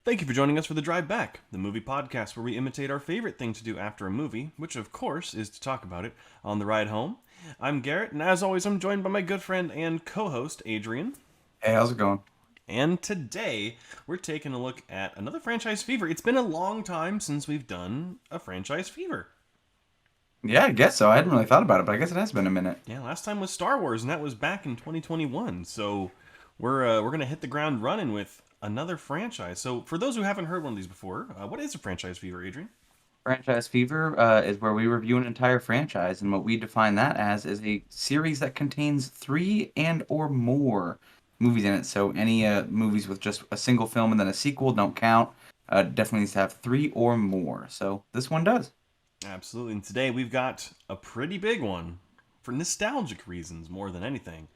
Thank you for joining us for The Drive Back, the movie podcast where we imitate our favorite thing to do after a movie, which of course is to talk about it on the ride home. I'm Garrett, and as always, I'm joined by my good friend and co host, Adrian. Hey, how's it going? And today, we're taking a look at another franchise fever. It's been a long time since we've done a franchise fever. Yeah, I guess so. I hadn't really thought about it, but I guess it has been a minute. Yeah, last time was Star Wars, and that was back in 2021. So we're gonna hit the ground running with another franchise. So for those who haven't heard one of these before, what is a franchise fever, Adrian? Franchise Fever is where we review an entire franchise, and what we define that as is a series that contains three and or more movies in it. So any movies with just a single film and then a sequel don't count. Definitely needs to have three or more. So this one does. Absolutely. And today we've got a pretty big one for nostalgic reasons more than anything,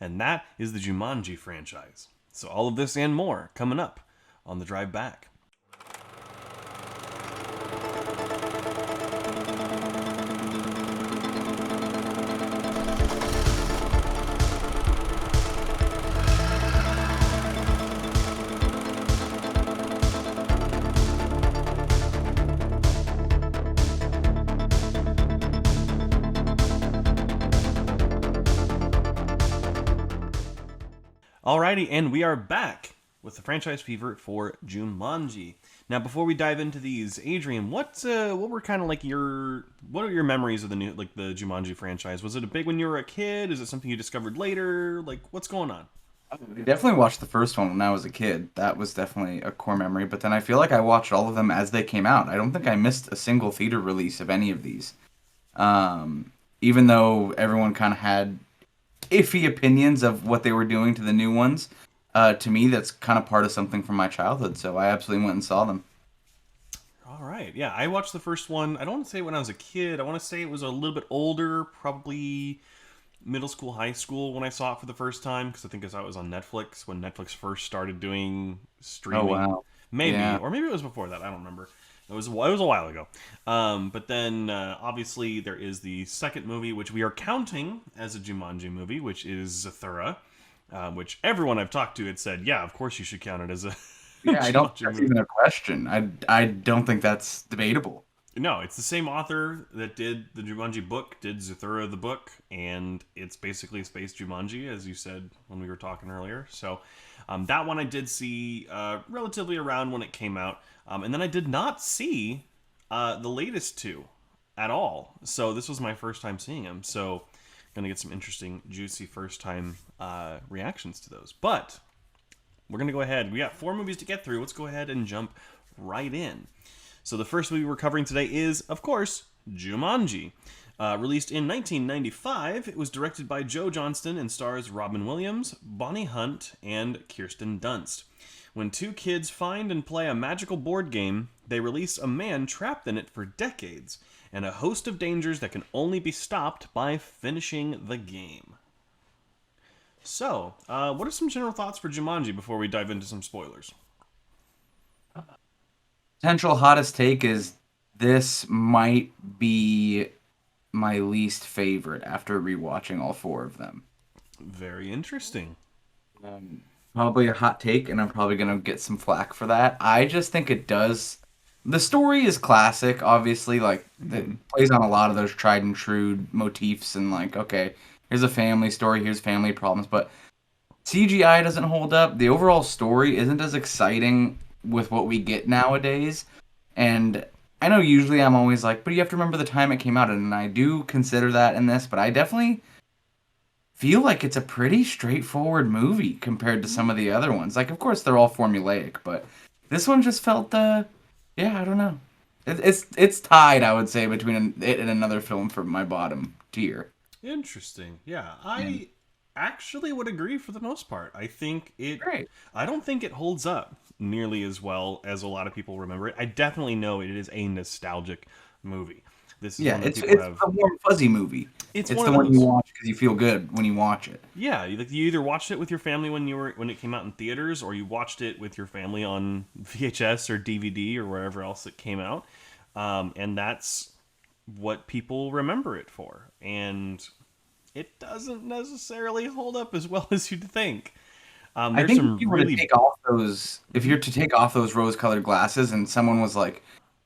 and that is the Jumanji franchise. So all of this and more coming up on the drive back. Alrighty, and we are back with the franchise fever for Jumanji. Now, before we dive into these, Adrian, what were kind of like what are your memories of the Jumanji franchise? Was it a big when you were a kid? Is it something you discovered later? Like, what's going on? I definitely watched the first one when I was a kid. That was definitely a core memory. But then I feel like I watched all of them as they came out. I don't think I missed a single theater release of any of these. Even though everyone kind of had iffy opinions of what they were doing to the new ones. To me, that's kind of part of something from my childhood, so I absolutely went and saw them. All right, yeah, I watched the first one. I don't want to say when I was a kid. I want to say it was a little bit older, probably middle school, high school when I saw it for the first time because I think I saw it was on Netflix when Netflix first started doing Oh streaming. wow, Maybe, yeah, or maybe it was before that. I don't remember. It was a while ago. But then obviously there is the second movie, which we are counting as a Jumanji movie, which is Zathura, which everyone I've talked to had said, yeah, of course you should count it as a yeah. I don't think Jumanji that's movie. even a question. I don't think that's debatable. No, it's the same author that did the Jumanji book, did Zathura the book, and it's basically Space Jumanji, as you said when we were talking earlier. So that one I did see relatively around when it came out, and then I did not see the latest two at all. So this was my first time seeing them. So gonna get some interesting, juicy first time reactions to those. But we're gonna go ahead. We got four movies to get through. Let's go ahead and jump right in. So the first movie we're covering today is, of course, Jumanji. Released in 1995, it was directed by Joe Johnston and stars Robin Williams, Bonnie Hunt, and Kirsten Dunst. When two kids find and play a magical board game, they release a man trapped in it for decades, and a host of dangers that can only be stopped by finishing the game. So, what are some general thoughts for Jumanji before we dive into some spoilers? Potential hottest take is this might be my least favorite after rewatching all four of them. Very interesting. Um, Probably a hot take, and I'm probably gonna get some flack for that. I just think it does. The story is classic, obviously. Like it Mm-hmm. plays on a lot of those tried and true motifs, and like, okay, here's a family story, here's family problems, but CGI doesn't hold up. The overall story isn't as exciting with what we get nowadays, and I know usually I'm always like, but you have to remember the time it came out, and I do consider that in this, but I definitely feel like it's a pretty straightforward movie compared to some of the other ones. Like, of course, they're all formulaic, but this one just felt, yeah, I don't know. It's tied, I would say, between it and another film for my bottom tier. Interesting. Yeah, And I actually would agree for the most part. great. I don't think it holds up nearly as well as a lot of people remember it. I definitely know it is a nostalgic movie. This is Yeah, one that it's people it's have. a warm fuzzy movie. It's It's one the of one you those. watch because you feel good when you watch it. Yeah, you either watched it with your family when it came out in theaters, or you watched it with your family on VHS or DVD or wherever else it came out, and that's what people remember it for. And it doesn't necessarily hold up as well as you'd think. I There's think if some you were to really take off those, if you're to take off those rose-colored glasses, and someone was like,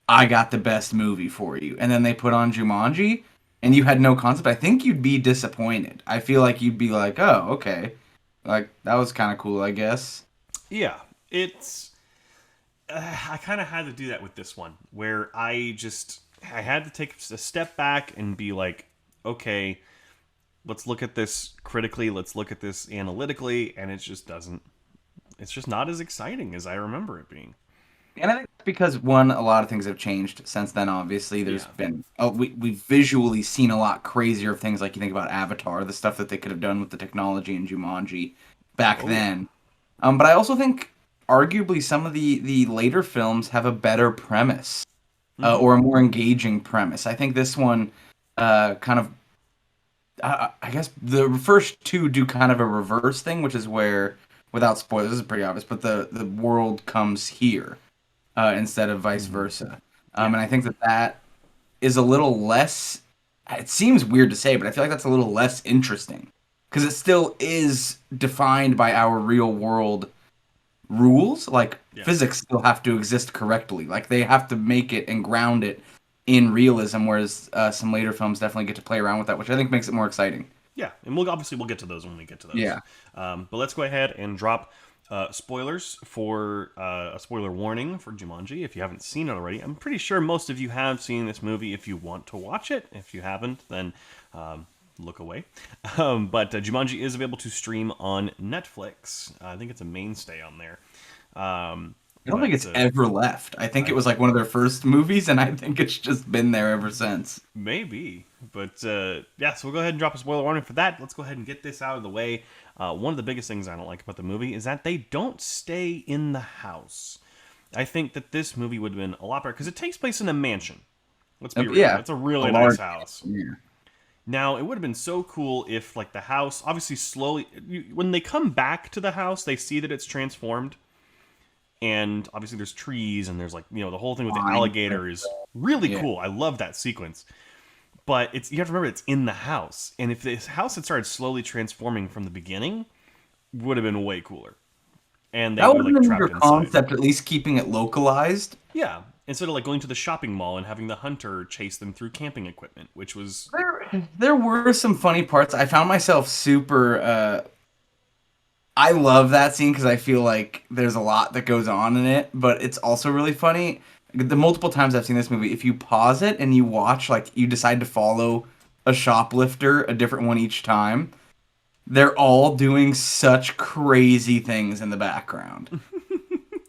"I got the best movie for you," and then they put on Jumanji, and you had no concept, I think you'd be disappointed. I feel like you'd be like, "Oh, okay, like that was kind of cool, I guess." yeah. It's I kind of had to do that with this one, where I had to take a step back and be like, okay, let's look at this critically, let's look at this analytically, and it just doesn't. It's just not as exciting as I remember it being. And I think it's because one, a lot of things have changed since then. Obviously, there's Yeah. been we've visually seen a lot crazier things. Like you think about Avatar, the stuff that they could have done with the technology in Jumanji back Oh yeah. then. But I also think arguably some of the later films have a better premise Mm-hmm. or a more engaging premise. I think this one kind of I guess the first two do kind of a reverse thing, which is where, without spoilers, this is pretty obvious, but the world comes here instead of vice Mm-hmm. versa. Yeah. And I think that that is a little less. It seems weird to say, but I feel like that's a little less interesting because it still is defined by our real world rules. Like Yeah. physics still have to exist correctly. Like they have to make it and ground it in realism, whereas some later films definitely get to play around with that, which I think makes it more exciting. Yeah, and we'll get to those when we get to those. Yeah. But let's go ahead and drop spoilers for a spoiler warning for Jumanji. If you haven't seen it already, I'm pretty sure most of you have seen this movie. If you want to watch it, if you haven't, then look away. But Jumanji is available to stream on Netflix. I think it's a mainstay on there. I don't think But it's ever left. I think it I was like one of their first movies, and I think it's just been there ever since. Maybe. But yeah, so we'll go ahead and drop a spoiler warning for that. Let's go ahead and get this out of the way. One of the biggest things I don't like about the movie is that they don't stay in the house. I think that this movie would have been a lot better because it takes place in a mansion. Let's be real. Yeah, It's a really a nice large. house. Yeah. Now, it would have been so cool if, like, the house, obviously, slowly, when they come back to the house, they see that it's transformed. And obviously, there's trees and there's, like, the whole thing with the Fine. alligator is really Yeah. cool. I love that sequence. But you have to remember it's in the house, and if this house had started slowly transforming from the beginning, would have been way cooler. And they That were would have like been trapped your inside. concept, at least keeping it localized. Yeah, instead of like going to the shopping mall and having the hunter chase them through camping equipment, which was There were some funny parts. I found myself super. I love that scene because I feel like there's a lot that goes on in it, but it's also really funny. The multiple times I've seen this movie, if you pause it and you watch, like you decide to follow a shoplifter, a different one each time, they're all doing such crazy things in the background.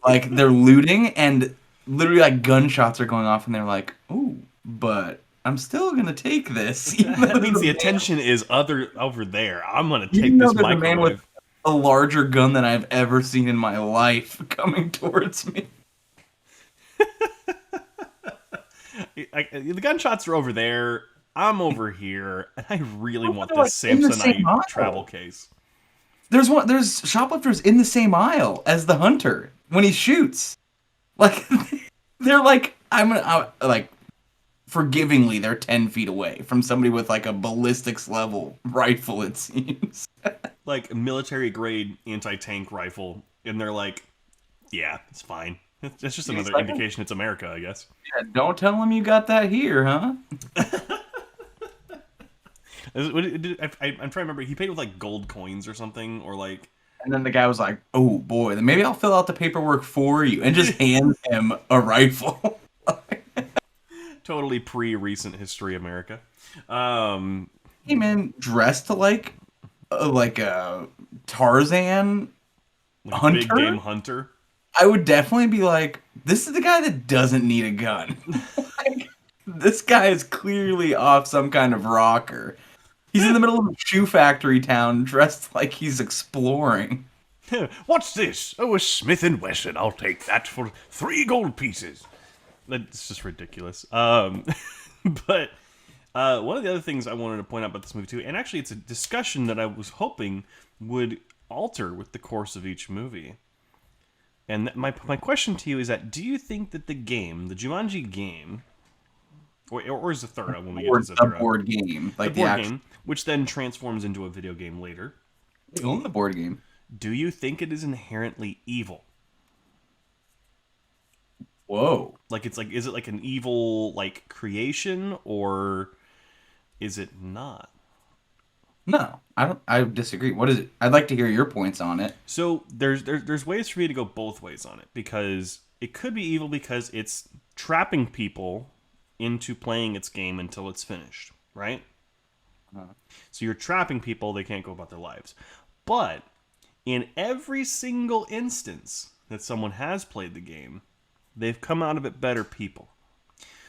Like they're looting and literally like gunshots are going off and they're like, "Ooh, but I'm still gonna take this." that means the attention is over there. I'm gonna take Even though this there's a man with microwave. a larger gun than I've ever seen in my life coming towards me. The gunshots are over there. I'm over here, and I really want They're, this like, in the same Samsonite aisle. travel case. There's shoplifters in the same aisle as the hunter when he shoots. Like they're like like forgivingly they're 10 feet away from somebody with like a ballistics level rifle, it seems. Like military grade anti tank rifle, and they're like, "Yeah, it's fine. It's just another like, indication it's America, I guess." Yeah, don't tell them you got that here, huh? I'm trying to remember. He paid with like gold coins or something, or like And then the guy was like, "Oh boy, then maybe I'll fill out the paperwork for you," and just hand him a rifle. totally pre-recent history America. Um, Hey man, dressed like a Tarzan like big hunter. game hunter. I would definitely be like, this is the guy that doesn't need a gun. Like, this guy is clearly off some kind of rocker. He's in the middle of a shoe factory town, dressed like he's exploring. What's this? Oh, a Smith and Wesson. I'll take that for 3 gold pieces. That's just ridiculous. But one of the other things I wanted to point out about this movie too, and actually it's a discussion that I was hoping would alter with the course of each movie. And my question to you is that do you think that the Jumanji game, or Zathura when we get Or to the Zathura, board game, the like board actual. game, which then transforms into a video game later, We own the board game. Do you think it is inherently evil? Whoa. Like it's like is it like an evil like creation or is it not? No, I don't. I disagree. What is it? I'd like to hear your points on it. So there's ways for me to go both ways on it because it could be evil because it's trapping people into playing its game until it's finished, right? So you're trapping people, they can't go about their lives. But in every single instance that someone has played the game, they've come out of it better people.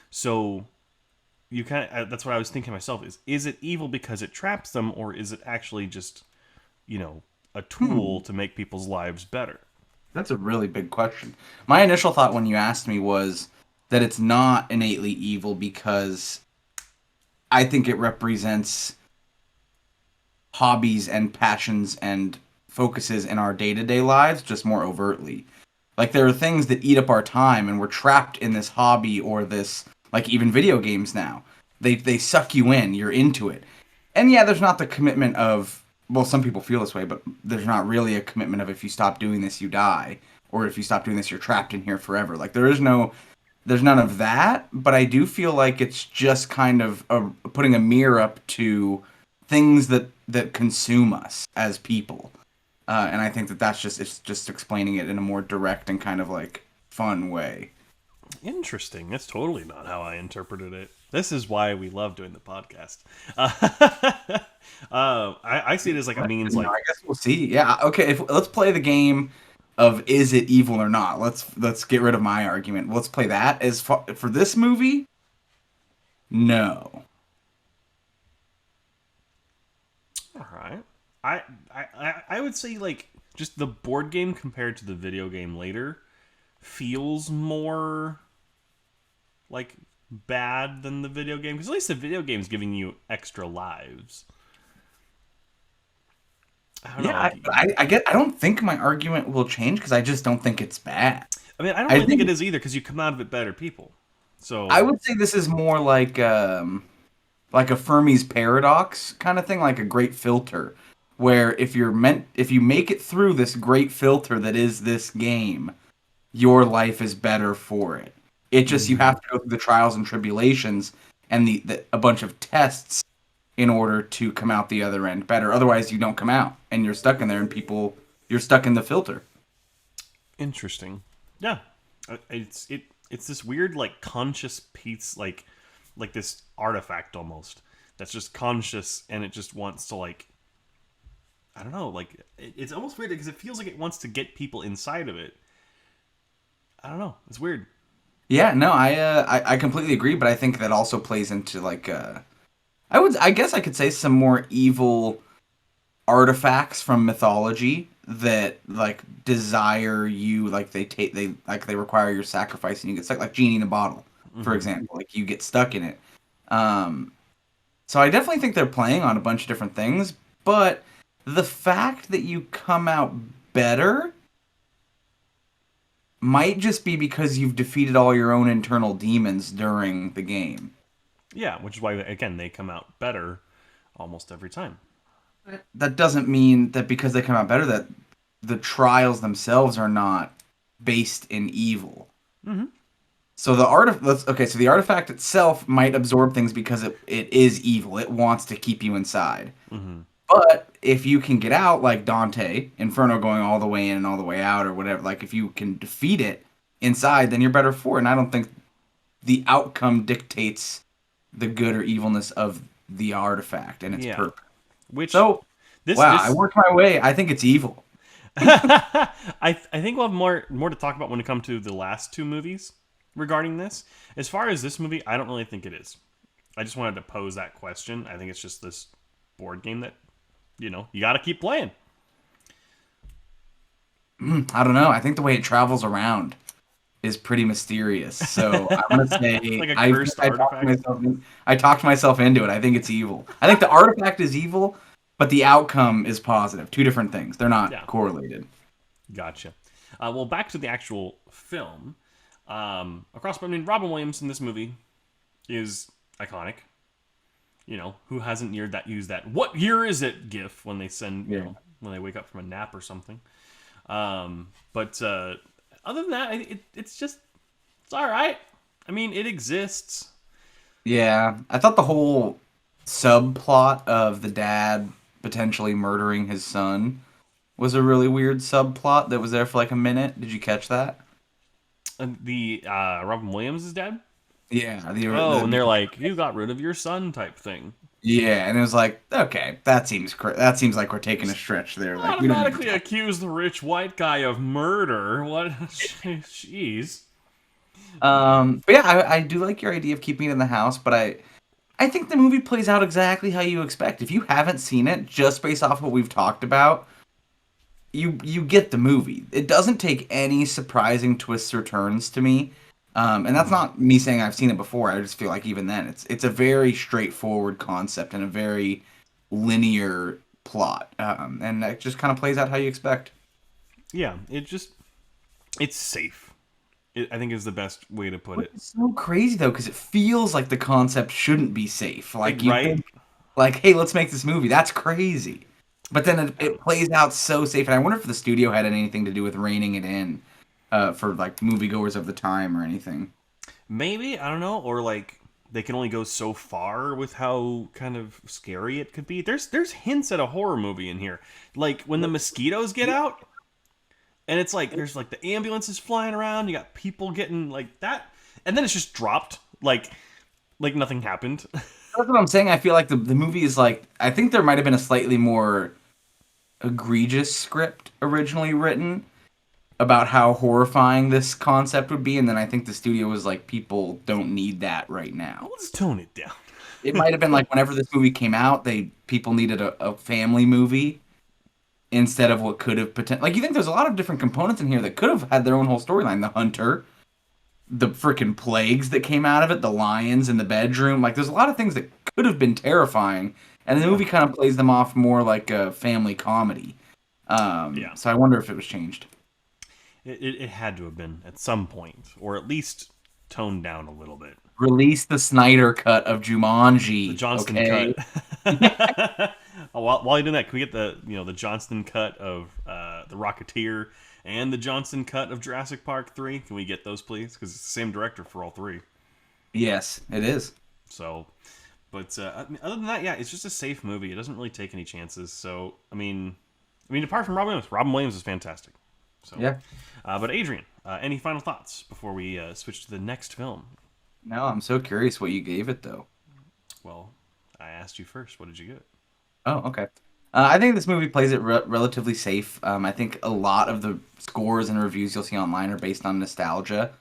So you kind of that's what I was thinking myself is it evil because it traps them or is it actually just, a tool to make people's lives better? That's a really big question. My initial thought when you asked me was that it's not innately evil because I think it represents hobbies and passions and focuses in our day-to-day lives just more overtly. Like there are things that eat up our time and we're trapped in this hobby or this like even video games now. They suck you in, you're into it. And yeah, there's not the commitment of well, some people feel this way, but there's not really a commitment of if you stop doing this you die or if you stop doing this you're trapped in here forever. Like there's none of that, but I do feel like it's just kind of putting a mirror up to things that consume us as people. And I think that's it's just explaining it in a more direct and kind of like fun way. Interesting. That's totally not how I interpreted it. This is why we love doing the podcast. I see it as like a means like I guess we'll see. Yeah. Okay. Let's play the game of is it evil or not. Let's get rid of my argument. Let's play that. For this movie, no. all right. I would say like just the board game compared to the video game later feels more like bad than the video game because at least the video game is giving you extra lives. I don't know. Yeah, I don't think my argument will change because I just don't think it's bad. I mean, I don't really think it is either because you come out of it better people. So I would say this is more like a Fermi's paradox kind of thing, like a great filter, where if you make it through this great filter that is this game, your life is better for it. It just you have to go through the trials and tribulations and a bunch of tests in order to come out the other end better. Otherwise, you don't come out and you're stuck in there, and you're stuck in the filter. interesting. Yeah, it's this weird like conscious piece like this artifact almost that's just conscious and it just wants to like I don't know like it's almost weird because it feels like it wants to get people inside of it. I don't know. It's weird. Yeah, no, I completely agree, but I think that also plays into like I guess I could say some more evil artifacts from mythology that like desire you like they require your sacrifice and you get stuck like genie in a bottle, for example. Like you get stuck in it. So I definitely think they're playing on a bunch of different things, but the fact that you come out better might just be because you've defeated all your own internal demons during the game. Yeah, which is why again they come out better almost every time. That doesn't mean that because they come out better that the trials themselves are not based in evil. Mm-hmm. So so the artifact itself might absorb things because it is evil. It wants to keep you inside. Mm-hmm. But if you can get out, like Dante, Inferno going all the way in and all the way out, or whatever, like if you can defeat it inside, then you're better for it. And I don't think the outcome dictates the good or evilness of the artifact and its purpose. I worked my way. I think it's evil. I think we'll have more to talk about when it comes to the last two movies regarding this. As far as this movie, I don't really think it is. I just wanted to pose that question. I think it's just this board game that you got to keep playing. I don't know. I think the way it travels around is pretty mysterious. So I'm gonna say like a cursed artifact. I talked myself into it. I think it's evil. I think the artifact is evil, but the outcome is positive. Two different things. They're not correlated. Gotcha. Well, back to the actual film. Robin Williams in this movie is iconic. Who hasn't used that "What year is it?" gif when they send when they wake up from a nap or something. But other than that, it's all right. I mean, it exists. Yeah, I thought the whole subplot of the dad potentially murdering his son was a really weird subplot that was there for like a minute. Did you catch that? And the Robin Williams is dead. Yeah, Oh, and they're like, "You got rid of your son," type thing. yeah, and it was like, okay, that seems like we're taking a stretch there. Like we don't need to Automatically accuse the rich white guy of murder. What? Jeez. But yeah, I do like your idea of keeping it in the house, but I think the movie plays out exactly how you expect. If you haven't seen it, just based off what we've talked about, you get the movie. It doesn't take any surprising twists or turns to me. And that's not me saying I've seen it before. I just feel like even then, it's a very straightforward concept and a very linear plot, and it just kind of plays out how you expect. Yeah, it's safe. I think is the best way to put it. It's so crazy though, because it feels like the concept shouldn't be safe. Like you Right? think, like, hey, let's make this movie. That's crazy. But then it plays out so safe, and I wonder if the studio had anything to do with reining it in, for like moviegoers of the time or anything. Maybe, I don't know, or like they can only go so far with how kind of scary it could be. There's hints at a horror movie in here. Like when the mosquitoes get out and it's like there's like the ambulances flying around, you got people getting like that, and then it's just dropped like nothing happened. That's what I'm saying. I feel like the movie is like, I think there might have been a slightly more egregious script originally written about how horrifying this concept would be, and then I think the studio was like, people don't need that right now. Let's tone it down. It might have been like whenever this movie came out, people needed a family movie instead of what could have potentially, like, you think there's a lot of different components in here that could have had their own whole storyline. The hunter, the freaking plagues that came out of it, the lions in the bedroom, like there's a lot of things that could have been terrifying, and the movie kind of plays them off more like a family comedy. So I wonder if it was changed. It had to have been at some point, or at least toned down a little bit. Release the Snyder cut of Jumanji. The Johnston okay? cut. While you're doing that, can we get the Johnston cut of the Rocketeer and the Johnston cut of Jurassic Park 3? Can we get those, please? Because it's the same director for all three. Yes, it is. So, but other than that, yeah, it's just a safe movie. It doesn't really take any chances. So, I mean, apart from Robin Williams is fantastic. So, Yeah. But Adrian, any final thoughts before we switch to the next film? No, I'm so curious what you gave it, though. Well, I asked you first. What did you give it? Oh, okay. I think this movie plays it relatively safe. I think a lot of the scores and reviews you'll see online are based on nostalgia,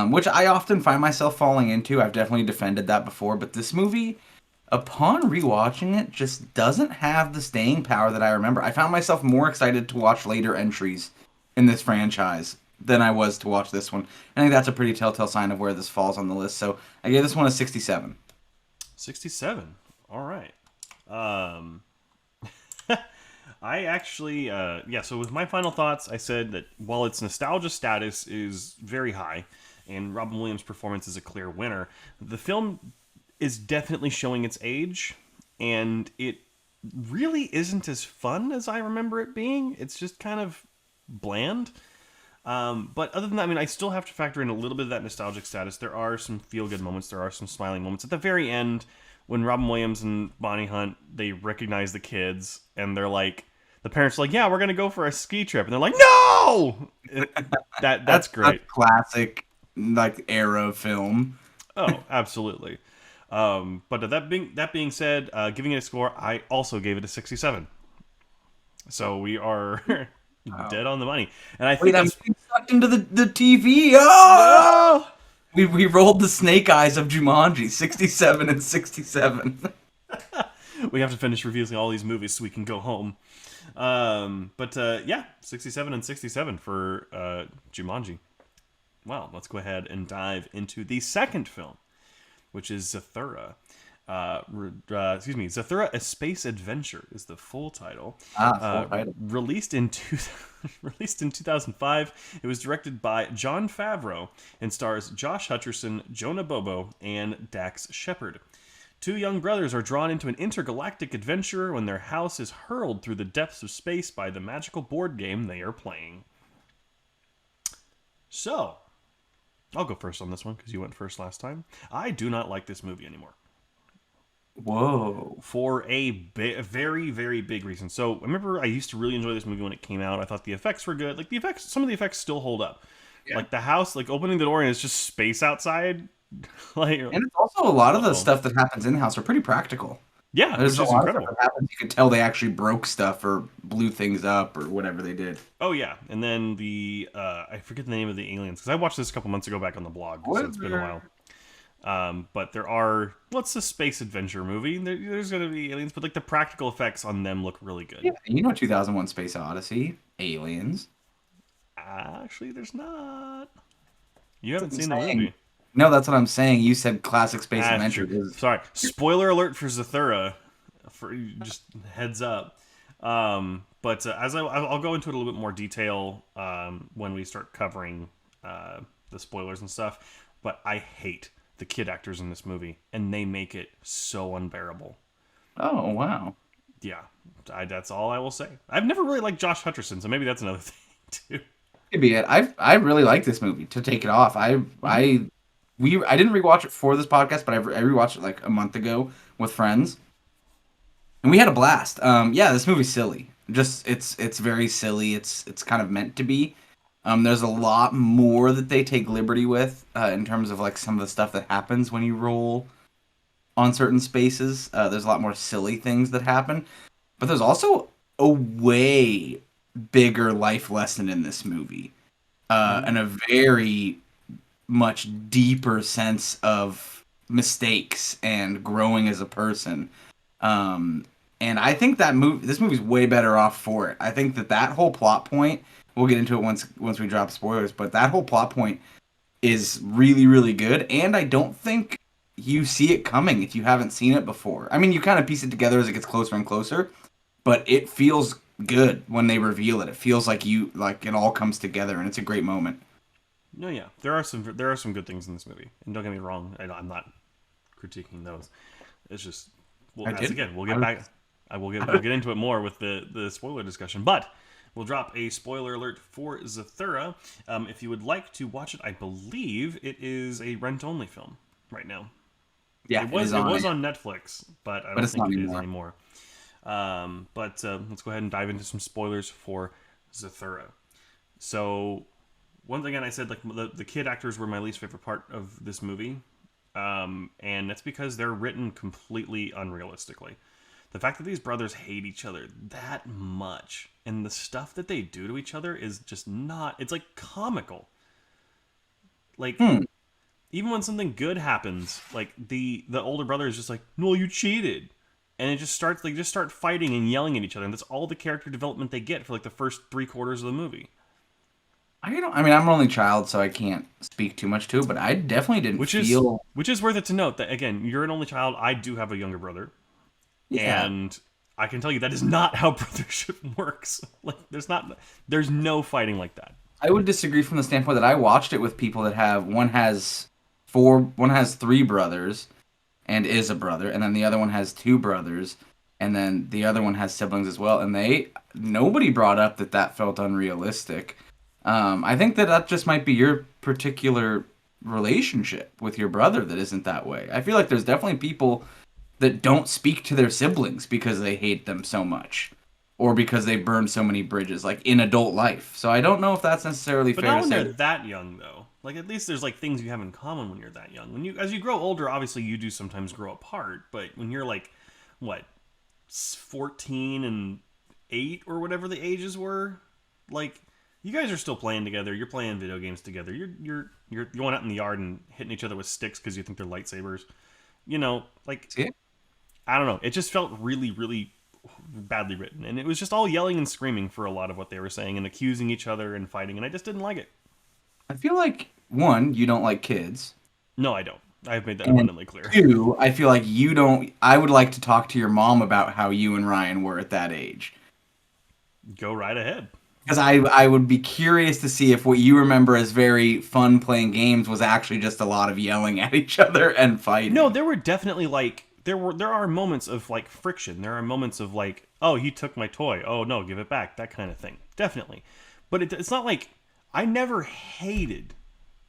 which I often find myself falling into. I've definitely defended that before, but this movie, upon rewatching it, just doesn't have the staying power that I remember. I found myself more excited to watch later entries in this franchise than I was to watch this one. I think that's a pretty telltale sign of where this falls on the list. So I gave this one a 67. 67. All right. I actually, so with my final thoughts, I said that while its nostalgia status is very high and Robin Williams' performance is a clear winner, the film is definitely showing its age, and it really isn't as fun as I remember it being. It's just kind of bland. But other than that, I still have to factor in a little bit of that nostalgic status. There are some feel-good moments. There are some smiling moments. At the very end, when Robin Williams and Bonnie Hunt, they recognize the kids, and they're like, the parents are like, yeah, we're going to go for a ski trip. And they're like, no! That's great. Classic, like, era film. Oh, absolutely. But that being said, giving it a score, I also gave it a 67. So we are dead on the money. And I think I'm getting sucked into the TV. Oh! No! We rolled the snake eyes of Jumanji, 67 and 67. We have to finish reviewing all these movies so we can go home. But 67 and 67 for Jumanji. Well, let's go ahead and dive into the second film, which is Zathura. Zathura: A Space Adventure is the full title. Full title. Released in 2005, it was directed by Jon Favreau and stars Josh Hutcherson, Jonah Bobo, and Dax Shepard. Two young brothers are drawn into an intergalactic adventure when their house is hurled through the depths of space by the magical board game they are playing. So, I'll go first on this one because you went first last time. I do not like this movie anymore. Whoa. For a very, very big reason. So, I remember I used to really enjoy this movie when it came out. I thought the effects were good. Like, some of the effects still hold up. Yeah. Like, the house, like, opening the door and it's just space outside. Like, and it's also a lot of the stuff that happens in the house are pretty practical. Yeah, there's a lot incredible. Of stuff that happens. You could tell they actually broke stuff or blew things up or whatever they did. Oh yeah, and then I forget the name of the aliens because I watched this a couple months ago back on the blog, so it's been a while. But there are what's a space adventure movie? There's going to be aliens, but like the practical effects on them look really good. Yeah, 2001: Space Odyssey, aliens. Actually, there's not. You haven't seen the movie. No, that's what I'm saying. You said classic space adventure. Sorry. Spoiler alert for Zathura. For just heads up. But as I'll go into it a little bit more detail when we start covering the spoilers and stuff. But I hate the kid actors in this movie, and they make it so unbearable. Oh wow. Yeah, that's all I will say. I've never really liked Josh Hutcherson, so maybe that's another thing too. Could be it. I really like this movie. To take it off, I didn't rewatch it for this podcast, but I rewatched it like a month ago with friends, and we had a blast. Yeah, this movie's silly. Just it's very silly. It's kind of meant to be. There's a lot more that they take liberty with in terms of like some of the stuff that happens when you roll on certain spaces. There's a lot more silly things that happen, but there's also a way bigger life lesson in this movie, and a very much deeper sense of mistakes and growing as a person. And I think this movie's way better off for it. I think that whole plot point, we'll get into it once we drop spoilers, but that whole plot point is really, really good. And I don't think you see it coming if you haven't seen it before. I mean, you kind of piece it together as it gets closer and closer, but it feels good when they reveal it. It feels like it all comes together, and it's a great moment. No, yeah, there are some good things in this movie, and don't get me wrong, I'm not critiquing those. It's just we'll get back. We'll get into it more with the spoiler discussion, but we'll drop a spoiler alert for Zethera. If you would like to watch it, I believe it is a rent-only film right now. Yeah, it was on Netflix, but I don't think it is anymore. But let's go ahead and dive into some spoilers for Zethera. So, once again, I said like the kid actors were my least favorite part of this movie, and that's because they're written completely unrealistically. The fact that these brothers hate each other that much, and the stuff that they do to each other is just not. It's like comical. Like even when something good happens, like the older brother is just like, "No, you cheated." And it just starts, they just start fighting and yelling at each other. And that's all the character development they get for like the first 3/4 of the movie. I'm an only child, so I can't speak too much to it, but I definitely didn't feel... Which is worth it to note that, again, you're an only child. I do have a younger brother. Yeah. And I can tell you that is not how brothership works. Like, there's no fighting like that. I would disagree from the standpoint that I watched it with people that one has 3 brothers and is a brother, and then the other one has 2 brothers, and then the other one has siblings as well, and nobody brought up that felt unrealistic. I think that just might be your particular relationship with your brother that isn't that way. I feel like there's definitely people that don't speak to their siblings because they hate them so much, or because they burned so many bridges, like in adult life. So I don't know if that's necessarily fair to say. But not when they're that young, though. Like, at least there's like things you have in common when you're that young. As you grow older, obviously you do sometimes grow apart. But when you're like, 14 and 8 or whatever the ages were, like, you guys are still playing together. You're playing video games together. You're going out in the yard and hitting each other with sticks because you think they're lightsabers. I don't know. It just felt really, really badly written, and it was just all yelling and screaming for a lot of what they were saying and accusing each other and fighting, and I just didn't like it. I feel like, 1, you don't like kids. No, I don't. I've made that abundantly clear. 2, I feel like you don't... I would like to talk to your mom about how you and Ryan were at that age. Go right ahead. Because I would be curious to see if what you remember as very fun playing games was actually just a lot of yelling at each other and fighting. No, there were definitely, like, there are moments of like friction. There are moments of like, oh, he took my toy. Oh no, give it back. That kind of thing. Definitely. But it's not like I never hated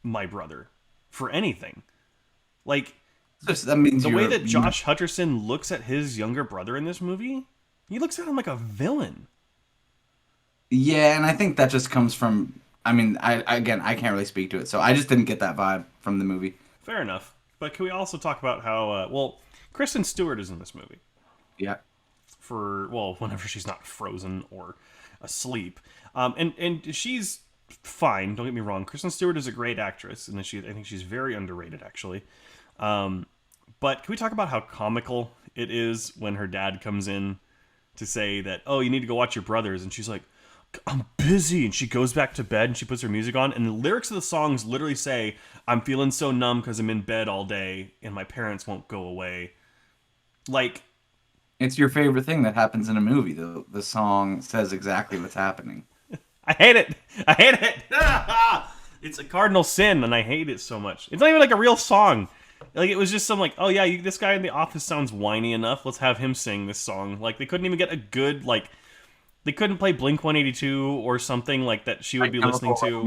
my brother for anything. Like That means the way you're that Josh Hutcherson looks at his younger brother in this movie, he looks at him like a villain. yeah, and I think that just comes from. I mean, I can't really speak to it, so I just didn't get that vibe from the movie. Fair enough. But can we also talk about how well Kristen Stewart is in this movie Yeah. for whenever she's not frozen or asleep, and she's fine. Don't get me wrong. Kristen Stewart is a great actress, and I think she's very underrated actually. But can we talk about how comical it is when her dad comes in to say that, oh, you need to go watch your brothers, and she's like, I'm busy, and she goes back to bed and she puts her music on, and the lyrics of the songs literally say, I'm feeling so numb because I'm in bed all day and my parents won't go away. Like, It's your favorite thing that happens in a movie. The song says exactly what's happening. I hate it. I hate it. It's a cardinal sin, and I hate it so much. It's not even like a real song. Like, it was just some like, oh yeah, this guy in the office sounds whiny enough. Let's have him sing this song. Like, they couldn't even get a good like. They couldn't play Blink-182 or something like that she would be listening to.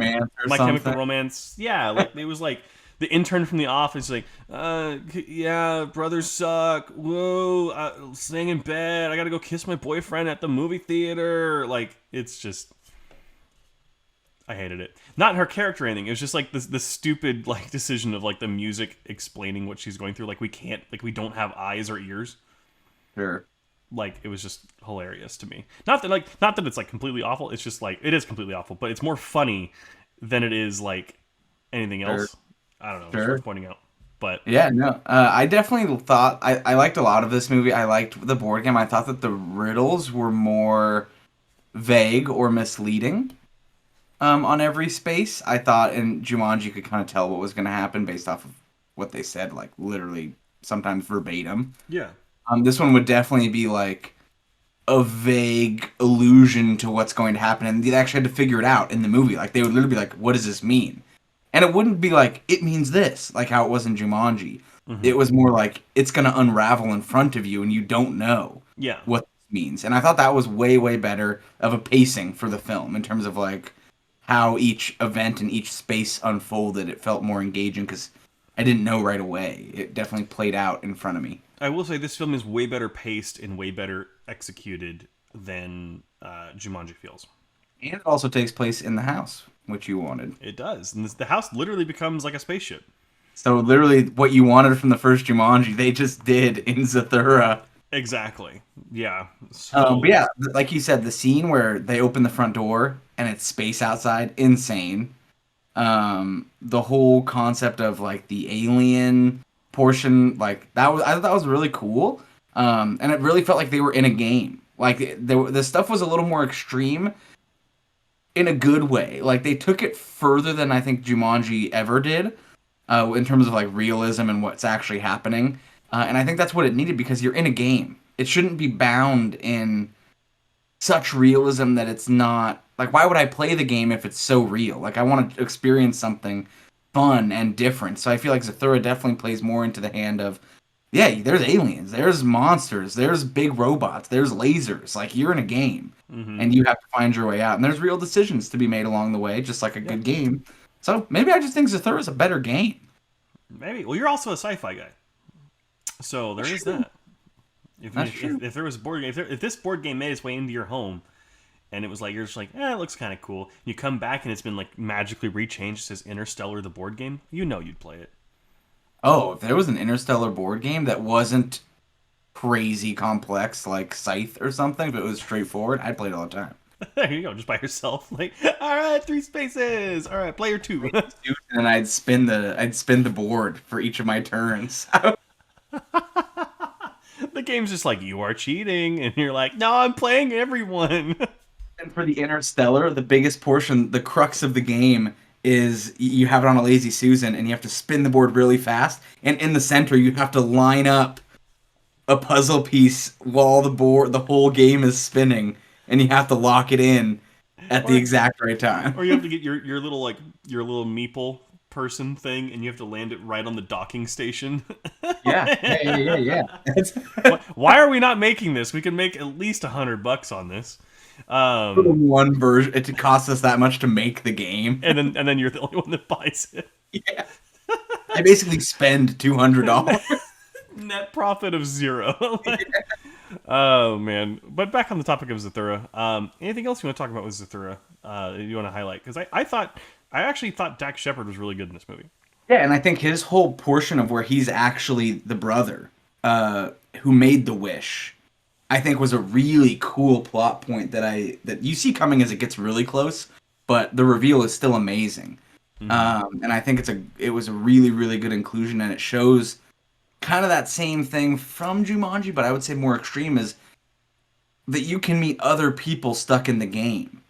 My Chemical Romance. Yeah, like it was like the intern from The Office, like, yeah, brothers suck. Whoa, staying in bed. I gotta go kiss my boyfriend at the movie theater. Like, it's just, I hated it. Not her character or anything. It was just like the stupid like decision of like the music explaining what she's going through. Like we don't have eyes or ears. Sure. Like, it was just hilarious to me. Not that it's like completely awful. It's just like, it is completely awful, but it's more funny than it is like anything else. Sure. I don't know. Sure. It's worth pointing out. But Yeah, no. I definitely thought I liked a lot of this movie. I liked the board game. I thought that the riddles were more vague or misleading on every space. I thought in Jumanji you could kind of tell what was going to happen based off of what they said, like literally sometimes verbatim. yeah, This one would definitely be like a vague allusion to what's going to happen, and they actually had to figure it out in the movie. Like, they would literally be like, what does this mean? And it wouldn't be like, it means this, like how it was in Jumanji. It was more like, it's going to unravel in front of you, and you don't know yeah, what this means. And I thought that was way, way better of a pacing for the film in terms of like how each event and each space unfolded. It felt more engaging because I didn't know right away. It definitely played out in front of me. I will say this film is way better paced and way better executed than Jumanji feels. And it also takes place in the house, which you wanted. It does, and the house literally becomes like a spaceship. So literally what you wanted from the first Jumanji, they just did in Zathura. Exactly. Yeah. So, But yeah, like you said, the scene where they open the front door and it's space outside, insane. The whole concept of like the alien portion, like I thought that was really cool. And it really felt like they were in a game. Like the stuff was a little more extreme in a good way. Like they took it further than I think Jumanji ever did, in terms of like realism and what's actually happening. And I think that's what it needed because you're in a game. It shouldn't be bound in such realism that it's not like, why would I play the game if it's so real? Like, I want to experience something fun and different. So I feel like Zathura definitely plays more into the hand of, yeah, there's aliens, there's monsters, there's big robots, there's lasers. Like, you're in a game and you have to find your way out. And there's real decisions to be made along the way, just like a good game. So maybe I just think Zathura's a better game. Maybe. Well, you're also a sci-fi guy, so there is that. If there was a board game, if this board game made its way into your home, and it was like, you're just like, it looks kind of cool. You come back and it's been like magically rechanged. It says Interstellar, the board game. You know you'd play it. Oh, if there was an Interstellar board game that wasn't crazy complex like Scythe or something, but it was straightforward, I'd play it all the time. There you go, just by yourself. Like, all right, 3 spaces. All right, player 2. And I'd spin the board for each of my turns. The game's just like, you are cheating, and you're like, no, I'm playing everyone. And for the Interstellar, the biggest portion, the crux of the game is you have it on a Lazy Susan, and you have to spin the board really fast. And in the center, you have to line up a puzzle piece while the whole game is spinning, and you have to lock it in at the exact right time. Or you have to get your little meeple person thing, and you have to land it right on the docking station. Yeah. Why are we not making this? We can make at least $100 on this. For the one version, it costs us that much to make the game. And then you're the only one that buys it. Yeah. I basically spend $200. Net profit of 0. Oh man! But back on the topic of Zathura, anything else you want to talk about with Zathura? You want to highlight? Because I actually thought Dax Shepard was really good in this movie. Yeah, and I think his whole portion of where he's actually the brother who made the wish, I think was a really cool plot point that you see coming as it gets really close, but the reveal is still amazing. And I think it was a really, really good inclusion, and it shows kind of that same thing from Jumanji, but I would say more extreme is that you can meet other people stuck in the game.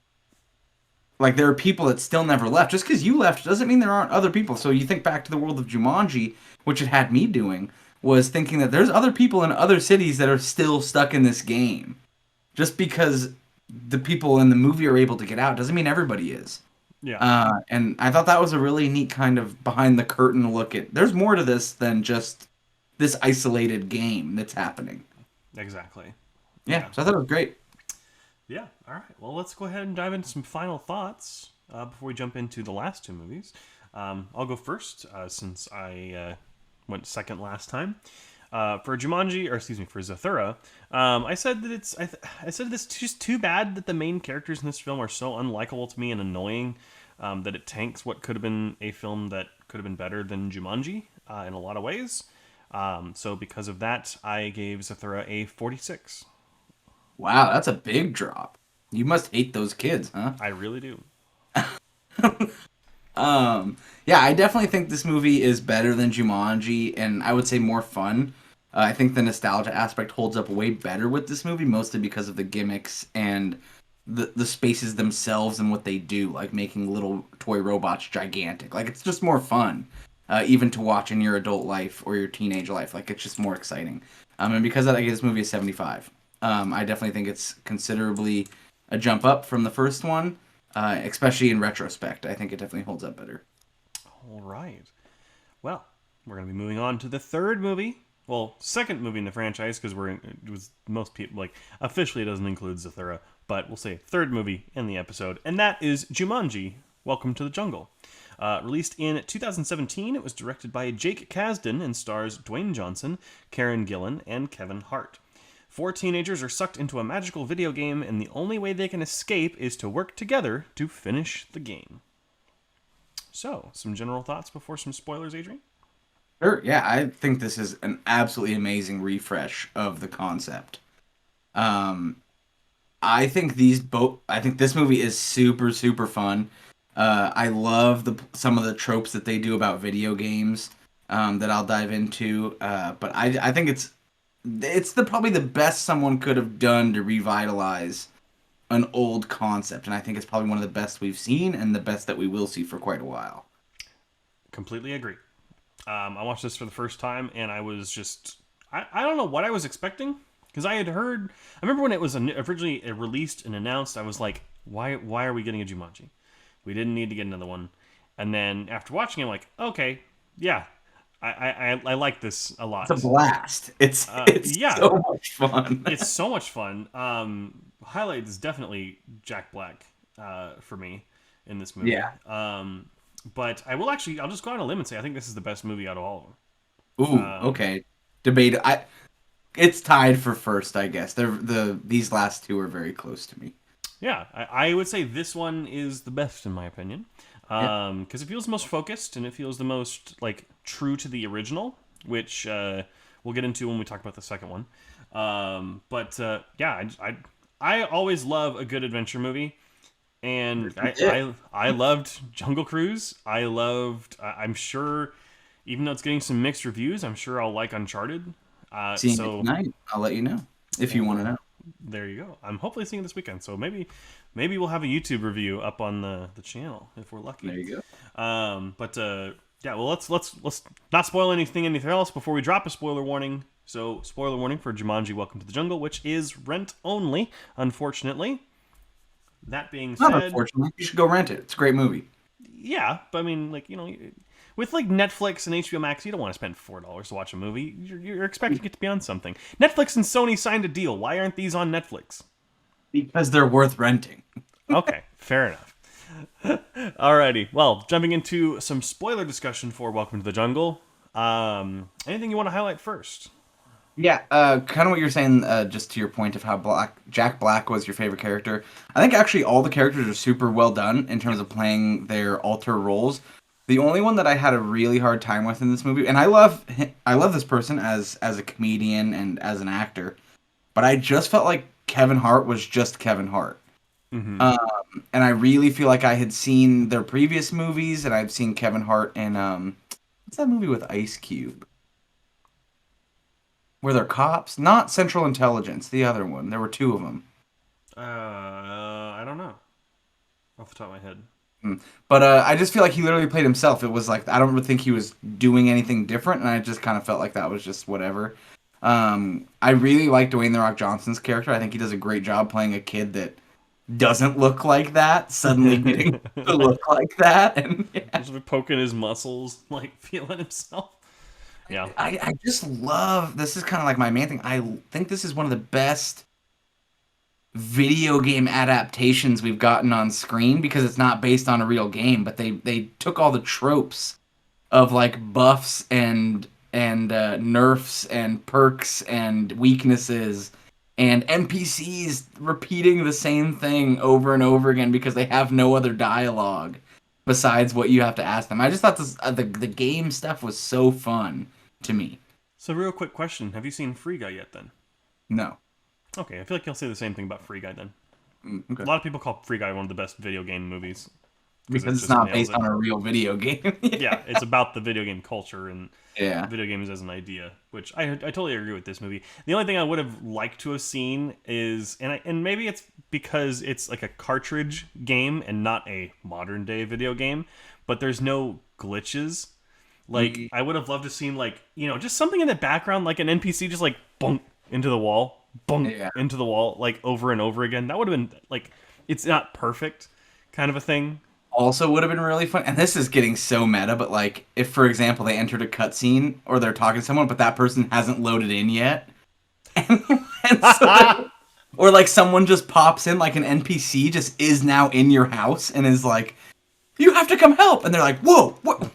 Like, there are people that still never left. Just because you left doesn't mean there aren't other people. So you think back to the world of Jumanji, which it had me doing, was thinking that there's other people in other cities that are still stuck in this game. Just because the people in the movie are able to get out doesn't mean everybody is. Yeah. And I thought that was a really neat kind of behind the curtain look at. There's more to this than just this isolated game that's happening. Exactly. Yeah, so I thought it was great. Yeah, all right. Well, let's go ahead and dive into some final thoughts before we jump into the last two movies. I'll go first since I went second last time. For Jumanji, or excuse me, for Zathura, I said that I said it's just too bad that the main characters in this film are so unlikable to me and annoying that it tanks what could have been a film that could have been better than Jumanji in a lot of ways. So because of that, I gave Zethera a 46. Wow, that's a big drop. You must hate those kids, huh? I really do. Yeah, I definitely think this movie is better than Jumanji, and I would say more fun. I think the nostalgia aspect holds up way better with this movie, mostly because of the gimmicks and the spaces themselves and what they do, like making little toy robots gigantic. Like, it's just more fun. Even to watch in your adult life or your teenage life. Like, it's just more exciting. And because of that, I give this movie a 75. I definitely think it's considerably a jump up from the first one, especially in retrospect. I think it definitely holds up better. All right. Well, we're going to be moving on to the third movie. Well, second movie in the franchise, because it was most people, like, officially it doesn't include Zathura, but we'll say third movie in the episode, and that is Jumanji, Welcome to the Jungle. Released in 2017, it was directed by Jake Kasdan and stars Dwayne Johnson, Karen Gillan, and Kevin Hart. 4 teenagers are sucked into a magical video game, and the only way they can escape is to work together to finish the game. So, some general thoughts before some spoilers, Adrian? Sure, yeah, I think this is an absolutely amazing refresh of the concept. I think this movie is super, super fun. I love some of the tropes that they do about video games that I'll dive into. But I think it's probably the best someone could have done to revitalize an old concept, and I think it's probably one of the best we've seen and the best that we will see for quite a while. Completely agree. I watched this for the first time, and I was just I don't know what I was expecting, because I remember when it was originally released and announced, I was like, why are we getting a Jumanji? We didn't need to get another one. And then after watching it, I'm like, okay, yeah, I like this a lot. It's a blast. It's yeah, so much fun. It's so much fun. Highlight is definitely Jack Black for me in this movie. Yeah. But I'll just go on a limb and say I think this is the best movie out of all of Ooh, them. okay. Debate. It's tied for first, I guess. These last two are very close to me. Yeah, I would say this one is the best in my opinion, because it feels the most focused and it feels the most like true to the original, which we'll get into when we talk about the second one. Yeah, I always love a good adventure movie, and I loved Jungle Cruise. I'm sure, even though it's getting some mixed reviews, I'm sure I'll like Uncharted. Seeing it tonight, I'll let you know if you want to know. There you go. I'm hopefully seeing it this weekend, so maybe we'll have a YouTube review up on the channel if we're lucky. There you go. Yeah. Well, let's not spoil anything else before we drop a spoiler warning. So, spoiler warning for Jumanji: Welcome to the Jungle, which is rent only, unfortunately. That being said, not unfortunately, you should go rent it. It's a great movie. Yeah, but I mean, like, With like Netflix and HBO Max, you don't want to spend $4 to watch a movie. You're expecting it to be on something. Netflix and Sony signed a deal. Why aren't these on Netflix? Because they're worth renting. Okay, fair enough. Alrighty, well, jumping into some spoiler discussion for Welcome to the Jungle. Anything you want to highlight first? Yeah, kind of what you're saying, just to your point of how Jack Black was your favorite character. I think actually all the characters are super well done in terms of playing their alter roles. The only one that I had a really hard time with in this movie, and I love this person as a comedian and as an actor, but I just felt like Kevin Hart was just Kevin Hart. Mm-hmm. And I really feel like I had seen their previous movies, and I've seen Kevin Hart in what's that movie with Ice Cube? Were there cops? Not Central Intelligence, the other one. There were two of them. I don't know. Off the top of my head. But I just feel like he literally played himself. It was like, I don't really think he was doing anything different, and I just kind of felt like that was just whatever. I really like Dwayne The Rock Johnson's character. I think he does a great job playing a kid that doesn't look like that, suddenly getting to look like that. And yeah. Just poking his muscles, like feeling himself. Yeah. I just love, this is kind of like my main thing. I think this is one of the best video game adaptations we've gotten on screen because it's not based on a real game, but they took all the tropes of like buffs and nerfs and perks and weaknesses and NPCs repeating the same thing over and over again because they have no other dialogue besides what you have to ask them. I just thought this, the game stuff was so fun to me. So, real quick question: have you seen Free Guy yet? Then. No. Okay, I feel like you'll say the same thing about Free Guy then. Okay. A lot of people call Free Guy one of the best video game movies. Because it's not based on a real video game. Yeah, it's about the video game culture and Yeah. video games as an idea, which I totally agree with this movie. The only thing I would have liked to have seen is, and maybe it's because it's like a cartridge game and not a modern day video game, but there's no glitches. Like, I would have loved to have seen, like, you know, just something in the background, like an NPC just like bonk into the wall, bonk into the wall, like over and over again. That would have been like, it's not perfect kind of a thing. Also would have been really fun, and this is getting so meta, but like if for example they entered a cutscene or they're talking to someone but that person hasn't loaded in yet, and so or like someone just pops in, like an NPC just is now in your house and is like, you have to come help, and they're like, whoa, what?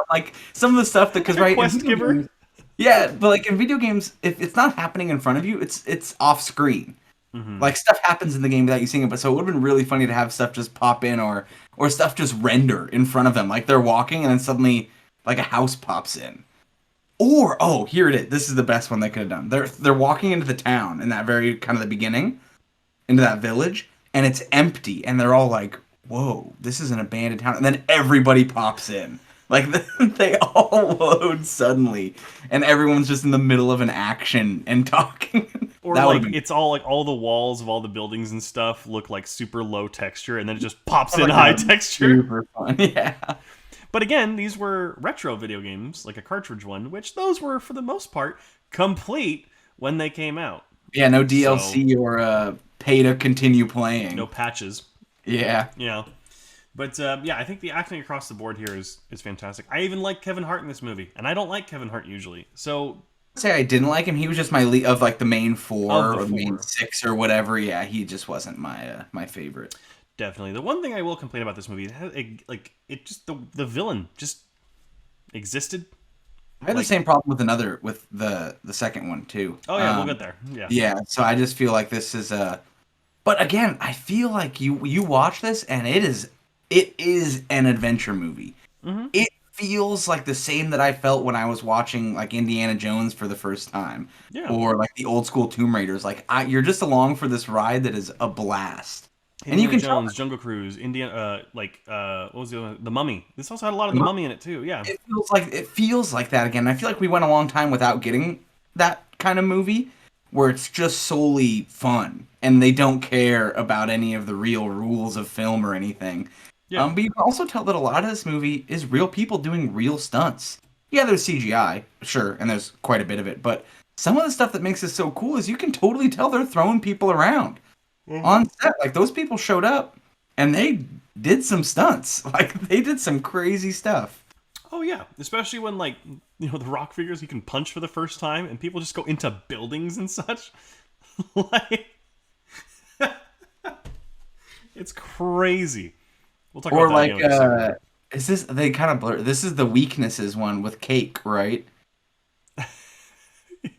Like some of the stuff that, because right, quest giver. Games, yeah, but like in video games, if it's not happening in front of you, it's off screen. Mm-hmm. Like stuff happens in the game without you seeing it, but so it would have been really funny to have stuff just pop in or stuff just render in front of them, like they're walking and then suddenly like a house pops in. Or oh, here it is. This is the best one they could have done. They're walking into the town in that very kind of the beginning, into that village, and it's empty, and they're all like, "Whoa, this is an abandoned town," and then everybody pops in. Like, they all load suddenly, and everyone's just in the middle of an action and talking. Or like it's all like all the walls of all the buildings and stuff look like super low texture, and then it just pops in high texture. Super fun, yeah. But again, these were retro video games, like a cartridge one, which those were for the most part complete when they came out. Yeah, no DLC or pay to continue playing. No patches. Yeah. Yeah. But yeah, I think the acting across the board here is fantastic. I even like Kevin Hart in this movie, and I don't like Kevin Hart usually. So say I didn't like him. He was just my lead of like the main four or the main six or whatever. Yeah, he just wasn't my favorite. Definitely. The one thing I will complain about this movie, it just the villain just existed. I had the same problem with the second one too. Oh yeah, we'll get there. Yeah. Yeah. So I just feel like this is a. But again, I feel like you watch this and it is an adventure movie. Mm-hmm. It feels like the same that I felt when I was watching like Indiana Jones for the first time, or like the old school Tomb Raiders. Like you're just along for this ride that is a blast. Indiana and you can Jones, Jungle Cruise, Indiana, what was the other one? The Mummy. This also had a lot of the Mummy in it too. Yeah, it feels like that again. I feel like we went a long time without getting that kind of movie where it's just solely fun and they don't care about any of the real rules of film or anything. Yeah. But you can also tell that a lot of this movie is real people doing real stunts. Yeah, there's CGI, sure, and there's quite a bit of it, but some of the stuff that makes this so cool is you can totally tell they're throwing people around on set. Like, those people showed up, and they did some stunts. Like they did some crazy stuff. Oh yeah, especially when like the Rock figures he can punch for the first time, and people just go into buildings and such. Like, it's crazy. We'll talk Or about that. like, is this they kind of blur? This is the weaknesses one with Cake, right?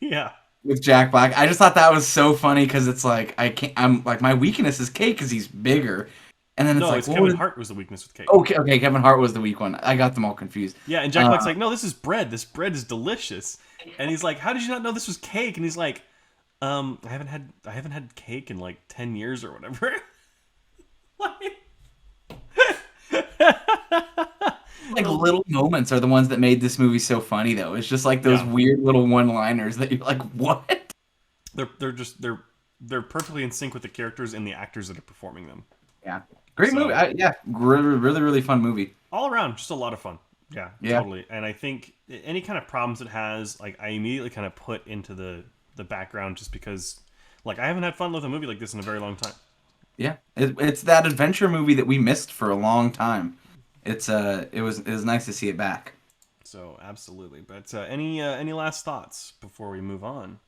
Yeah. With Jack Black. I just thought that was so funny because it's like I'm like my weakness is Cake because he's bigger, and then it's No, like it's Kevin Hart was the weakness with Cake. Okay, Kevin Hart was the weak one. I got them all confused. Yeah, and Jack Black's like, no, this is bread. This bread is delicious. And he's like, how did you not know this was cake? And he's like, I haven't had cake in like 10 years or whatever. Like, Like little moments are the ones that made this movie so funny, though. It's just like those weird little one-liners that you're like, what? They're perfectly in sync with the characters and the actors that are performing them. Yeah, great movie. Really, really fun movie. All around, just a lot of fun. Yeah, totally. And I think any kind of problems it has, like I immediately kind of put into the background, just because, like, I haven't had fun with a movie like this in a very long time. Yeah, it's that adventure movie that we missed for a long time. It was nice to see it back. So absolutely. But any last thoughts before we move on?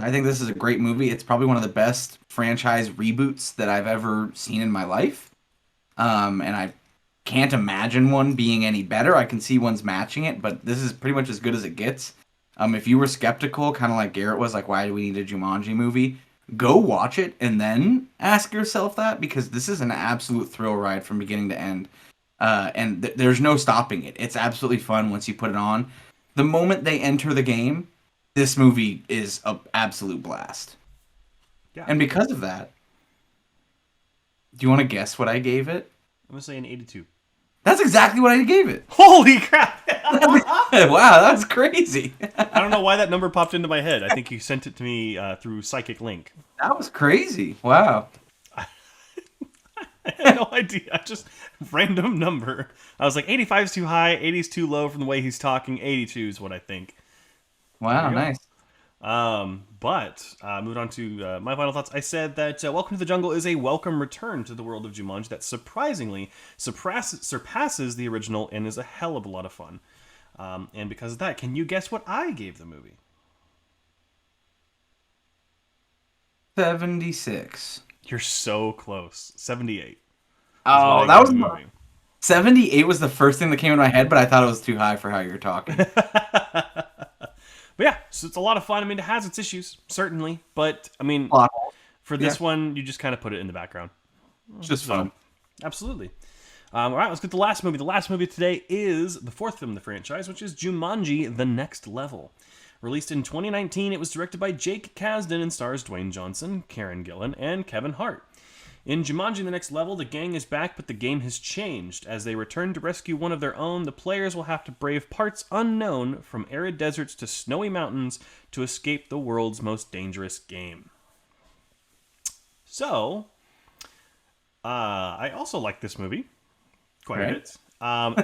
I think this is a great movie. It's probably one of the best franchise reboots that I've ever seen in my life. And I can't imagine one being any better. I can see one's matching it, but this is pretty much as good as it gets. If you were skeptical, kind of like Garrett was, like, why do we need a Jumanji movie? Go watch it and then ask yourself that, because this is an absolute thrill ride from beginning to end. And there's no stopping it. It's absolutely fun once you put it on. The moment they enter the game, this movie is an absolute blast. Yeah. And because of that, do you want to guess what I gave it? I'm going to say an 82. That's exactly what I gave it. Holy crap! Wow, that's crazy. I don't know why that number popped into my head. I think you sent it to me through Psychic Link. That was crazy. Wow. I had no idea. Just random number. I was like, 85 is too high, 80 is too low from the way he's talking. 82 is what I think. Wow, nice. But moving on to my final thoughts, I said that Welcome to the Jungle is a welcome return to the world of Jumanji that surprisingly surpasses the original and is a hell of a lot of fun. And because of that, can you guess what I gave the movie? 76. You're so close. 78. Oh, that was 78 was the first thing that came in my head, but I thought it was too high for how you're talking. But yeah, so it's a lot of fun. I mean, it has its issues, certainly. But, I mean, for this one, you just kind of put it in the background. It's just fun. Absolutely. All right, let's get to the last movie. The last movie today is the fourth film in the franchise, which is Jumanji: The Next Level. Released in 2019, it was directed by Jake Kasdan and stars Dwayne Johnson, Karen Gillan, and Kevin Hart. In Jumanji: The Next Level, the gang is back, but the game has changed. As they return to rescue one of their own, the players will have to brave parts unknown, from arid deserts to snowy mountains, to escape the world's most dangerous game. So, I also like this movie quite a bit.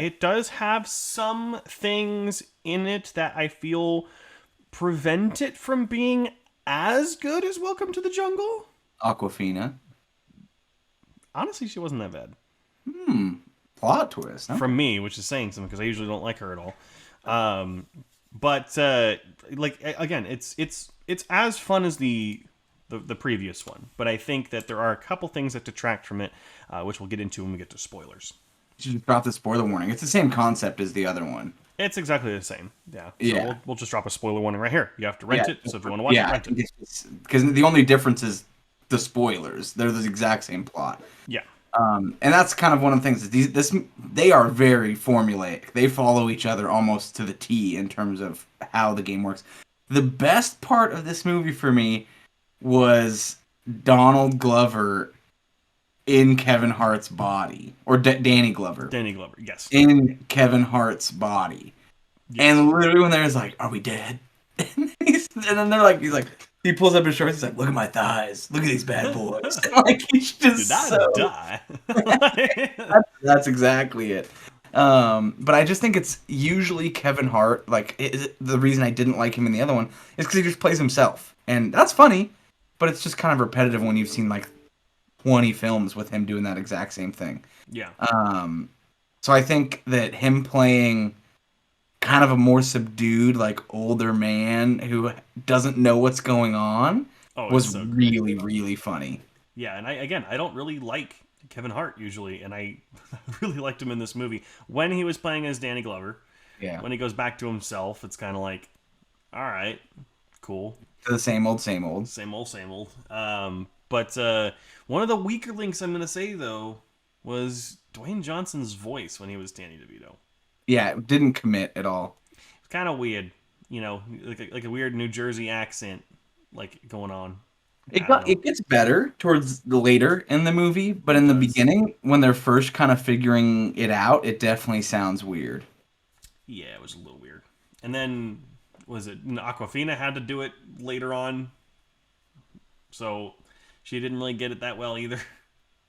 It does have some things in it that I feel prevent it from being as good as Welcome to the Jungle. Aquafina. Honestly, she wasn't that bad. Plot twist. Huh? From me, which is saying something because I usually don't like her at all. But like again, it's as fun as the previous one. But I think that there are a couple things that detract from it, which we'll get into when we get to spoilers. You should drop the spoiler warning. It's the same concept as the other one. It's exactly the same. Yeah. So we'll just drop a spoiler warning right here. You have to rent it. So if you want to watch it, rent it. Because the only difference is the spoilers. They're the exact same plot. Yeah. And that's kind of one of the things that they are very formulaic. They follow each other almost to the T in terms of how the game works. The best part of this movie for me was Donald Glover in Kevin Hart's body, or Danny Glover. Danny Glover, yes. In Kevin Hart's body. Yes. And literally when they're like, "Are we dead?" and then they're like, he pulls up his shorts. He's like, "Look at my thighs. Look at these bad boys." Like he's just die. That's exactly it. But I just think it's usually Kevin Hart. Like the reason I didn't like him in the other one is because he just plays himself, and that's funny. But it's just kind of repetitive when you've seen like 20 films with him doing that exact same thing. Yeah. So I think that him playing kind of a more subdued, like older man who doesn't know what's going on It's was so great. really, really funny. Yeah, and I don't really like Kevin Hart usually, and I really liked him in this movie. When he was playing as Danny Glover, Yeah. when he goes back to himself, it's kind of like, all right, cool. The same old, same old. Same old, same old. But one of the weaker links I'm going to say, though, was Dwayne Johnson's voice when he was Danny DeVito. Yeah, it didn't commit at all. It's kind of weird, like a weird New Jersey accent, like going on. It gets better towards the later in the movie, but in the beginning, when they're first kind of figuring it out, it definitely sounds weird. Yeah, it was a little weird. And then, was it Aquafina had to do it later on? So she didn't really get it that well either.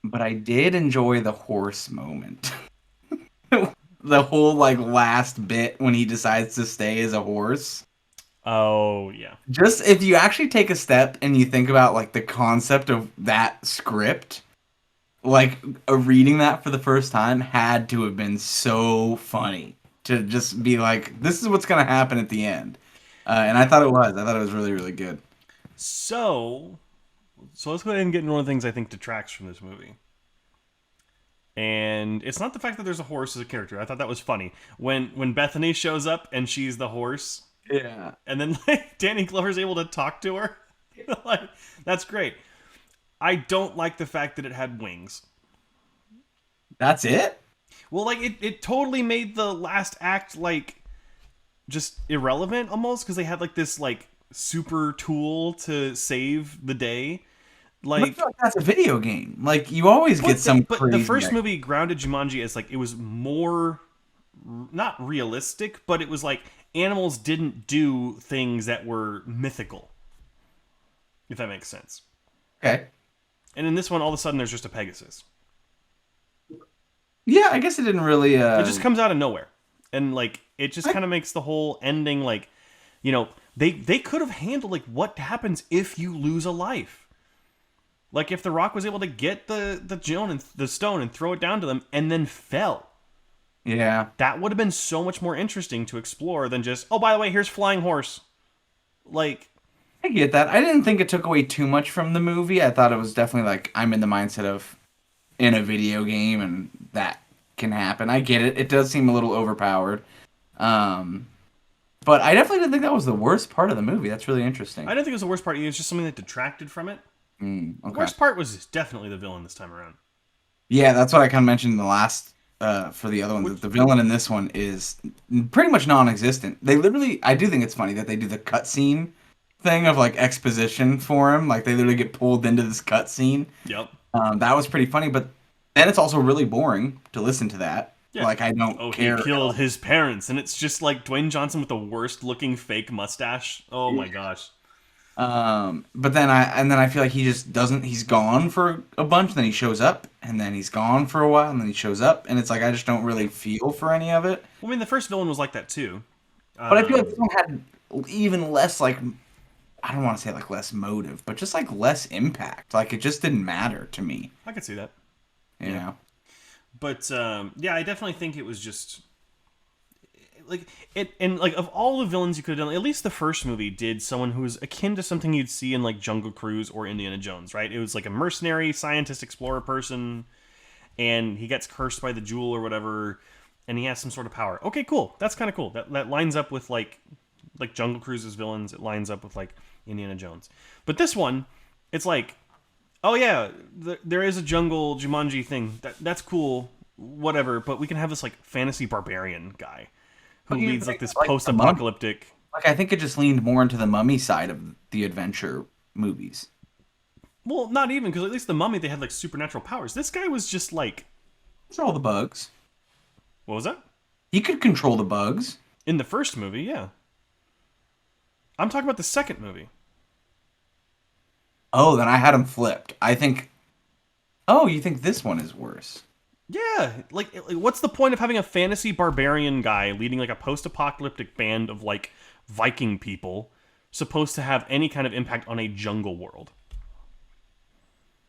But I did enjoy the horse moment. The whole like last bit when he decides to stay as a horse. Oh, yeah. Just if you actually take a step and you think about like the concept of that script, like reading that for the first time had to have been so funny to just be like, this is what's gonna happen at the end. And I thought it was. I thought it was really, really good. So let's go ahead and get into one of the things I think detracts from this movie. And it's not the fact that there's a horse as a character. I thought that was funny. When Bethany shows up and she's the horse, Yeah. and then like Danny Glover's able to talk to her. Like, that's great. I don't like the fact that it had wings. That's it? Well, like it totally made the last act like just irrelevant almost, because they had like this like super tool to save the day. I Like, feel like that's a video game. Like you always get some but crazy. the first movie grounded Jumanji as like it was more not realistic, but it was like animals didn't do things that were mythical. If that makes sense. Okay. And in this one, all of a sudden, there's just a Pegasus. Yeah, I guess it didn't really. It just comes out of nowhere, and like it just kind of makes the whole ending like, they could have handled like what happens if you lose a life. Like if the Rock was able to get the stone and throw it down to them and then fell. Yeah. That would have been so much more interesting to explore than just, oh, by the way, here's flying horse. Like, I get that. I didn't think it took away too much from the movie. I thought it was definitely like I'm in the mindset of in a video game and that can happen. I get it. It does seem a little overpowered. But I definitely didn't think that was the worst part of the movie. That's really interesting. I didn't think it was the worst part. It was just something that detracted from it. Okay. The worst part was definitely the villain this time around. Yeah, that's what I kind of mentioned in the last for the other one. The villain in this one is pretty much non-existent. They literally, I do think it's funny that they do the cutscene thing of like exposition for him. Like they literally get pulled into this cutscene. Yep. That was pretty funny, but then it's also really boring to listen to that. Yeah. Like I don't care. He killed his parents, and it's just like Dwayne Johnson with the worst looking fake mustache. Oh my gosh. But then I feel like he just doesn't. He's gone for a bunch, then he shows up, and then he's gone for a while, and then he shows up, and it's like I just don't really feel for any of it. Well, I mean, the first villain was like that too. But I feel like this one had even less like I don't want to say like less motive, but just like less impact. Like it just didn't matter to me. I could see that. You know. But yeah, I definitely think it was just like it, and like of all the villains you could have done, at least the first movie did someone who was akin to something you'd see in like Jungle Cruise or Indiana Jones, right? It was like a mercenary, scientist, explorer person, and he gets cursed by the jewel or whatever, and he has some sort of power. Okay, cool. That's kind of cool. That lines up with like Jungle Cruise's villains. It lines up with like Indiana Jones. But this one, it's like, oh yeah, there is a jungle Jumanji thing. That's cool, whatever. But we can have this like fantasy barbarian guy who leads like this post-apocalyptic. Like I think it just leaned more into the Mummy side of the adventure movies. Well, not even, because at least the Mummy they had like supernatural powers. This guy was just like control the bugs. What was that? He could control the bugs in the first movie, yeah. I'm talking about the second movie. Oh, then I had him flipped. I think. Oh, you think this one is worse? Yeah, like what's the point of having a fantasy barbarian guy leading like a post-apocalyptic band of like Viking people supposed to have any kind of impact on a jungle world?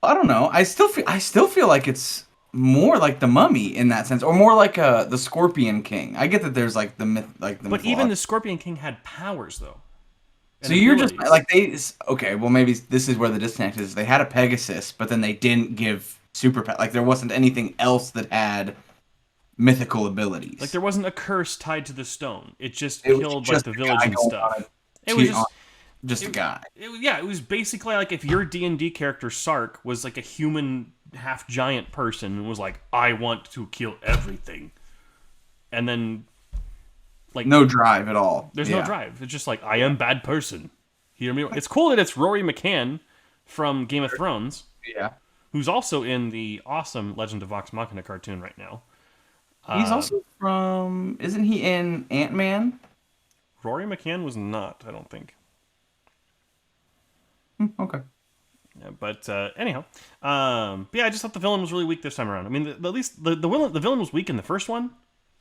I don't know. I still feel like it's more like the Mummy in that sense, or more like the Scorpion King. I get that there's like the myth, like the But even mythology. the Scorpion King had powers though, and So you're just abilities. like okay, well maybe this is where the disconnect is. They had a Pegasus, but then they didn't give like there wasn't anything else that had mythical Like abilities. there wasn't a curse tied to the stone. It just It was killed like just the a village guy and going on stuff. It was on just just a it, guy. yeah, it was basically like if your D&D character Sark was like a human half giant person and was like, I want to kill everything. And then like No drive at all. there's no Yeah. drive. It's just like I am bad person. Hear me? It's cool that it's Rory McCann from Game of Thrones, Yeah. who's also in the awesome Legend of Vox Machina cartoon right now. He's also from. Isn't he in Ant-Man? Rory McCann was not, I don't think. Okay. Yeah, but anyhow, but yeah, I just thought the villain was really weak this time around. I mean, at least the villain was weak in the first one,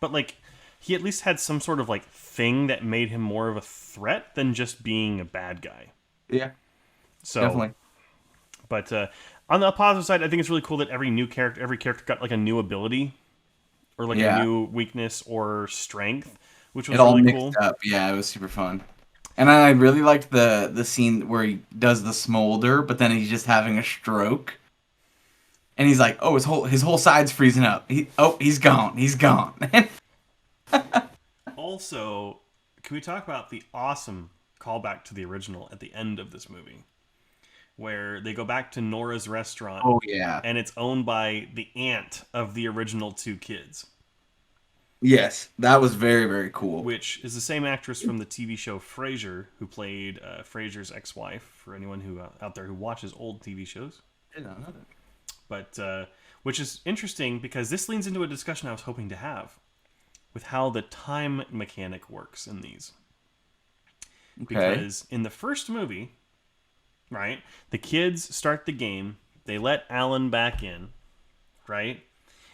but like he at least had some sort of like thing that made him more of a threat than just being a bad guy. Yeah. So, Definitely. but on the positive side, I think it's really cool that every character got like a new ability or like a Yeah. new weakness or strength, which It was all really mixed cool. up. Yeah, it was super fun. And I really liked the scene where he does the smolder, but then he's just having a stroke. And he's like, "Oh, his whole side's freezing up. He's gone. He's gone." Also, can we talk about the awesome callback to the original at the end of this movie, where they go back to Nora's restaurant Oh yeah. and it's owned by the aunt of the original two kids, Yes, that was very very cool. which is the same actress from the TV show Frasier, who played Frasier's ex-wife. For anyone who out there who watches old TV shows, I didn't know that. but which is interesting because this leans into a discussion I was hoping to have with how the time mechanic works in these. Okay. Because in the first movie, right, the kids start the game, they let Alan back in, right?